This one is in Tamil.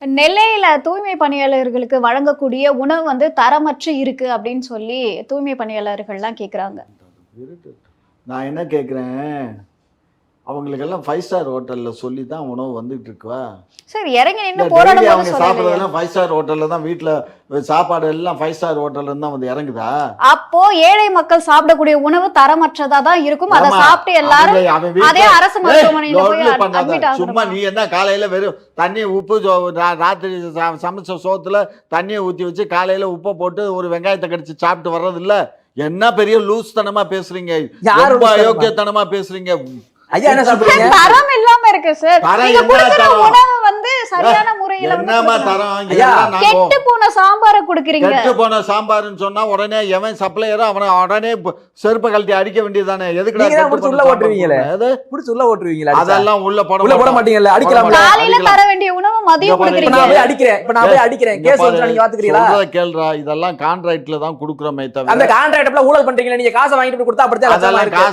நெல்லையில தூய்மை பணியாளர்களுக்கு வழங்கக்கூடிய உணவு வந்து தரமற்று இருக்கு அப்படின்னு சொல்லி தூய்மை பணியாளர்கள்லாம் கேக்குறாங்க. நான் என்ன கேட்குறேன், அவங்களுக்கெல்லாம் 5 ஸ்டார் ஹோட்டல்ல சொல்லி தான் உணவு வந்துட்டு இருக்கா? சரி, இறங்கி இல்ல நின்னு டெய்லி போராடும் போது அவங்க சொல்லலையே. சாப்பிட்றதெல்லாம் 5 ஸ்டார் ஹோட்டல்ல தான், வீட்ல சாப்பாடு எல்லாம் 5 ஸ்டார் ஹோட்டல்ல இருந்து தான் வந்து இறங்குதா? அப்போ ஏழை மக்கள் சாப்பிடக்கூடிய உணவு தரமற்றதா தான் இருக்கும். அதை ஆமா, சாப்பிட்டு எல்லாரும் அவன் வீட்ல அதே அரசு மருத்துவமனையில போய் லொல்லு பண்ணாத. அட்மிட் சும்மா ஆகுறாங்க. நீ என்ன காலையில வெறும் தண்ணி உப்பு ராத்திரி சமைச்ச சோத்துல தண்ணியை ஊத்தி வச்சு காலையில உப்பை போட்டு ஒரு வெங்காயத்தை கடிச்சு சாப்பிட்டு வர்றது இல்ல? என்ன பெரிய லூஸ் தனமா பேசுறீங்க, யாரு ரொம்ப லூஸ் தனமா? அயோக்கியத்தனமா பேசுறீங்க. ஐயா என்ன சாப்பிடுறீங்க? தரம் இல்லாம இருக்கு சார். தரம் நீங்க என்ன கொடுக்கிற தரம்? உணவு வந்து சரியான முறையில வந்து என்னமா கொடுக்கணும். தரம்? ஐயா, இதெல்லாம் நாங்க கெட்டு போன சாம்பாரை கொடுக்குறீங்க. கெட்டு போன சாம்பார்னு சொன்னா உடனே எவன் சப்ளையரோ அவனை உடனே செருப்பை கழட்டி அடிக்க வேண்டியதானே? எதுக்குடா நீங்க தான் கெட்டு புடிச்சு போன உள்ள சாம்பார் ஓட்டுவீங்களே. கொடுக்குற? புடிச்சு உள்ள ஓட்டுருவீங்களா? அதெல்லாம் உள்ள போட உள்ள போட மாட்டோம். மாட்டீங்கல்ல, அடிக்கலாம்ல. காலையில தர வேண்டிய உணவு மதியம் இங்க பாரு, இப்ப கொடுக்குறீங்க. நான் போய் அடிக்கிறேன், இப்ப நான் போய் அடிக்கிறேன், இங்க கேஸ் பாரு, வந்து நீங்க பாத்துக்கிறீங்களா? சொல்றத கேளுடா, இதெல்லாம் கான்ட்ராக்ட்ல தான் குடுக்குறோமே அந்த தவிர கான்ட்ராக்ட்ல ஊழல் பண்றீங்களா? நீங்க காசை வாங்கிட்டு போய் கொடுத்தா அப்படித்தான் அதெல்லாம் லட்சமா இருக்கு. காசு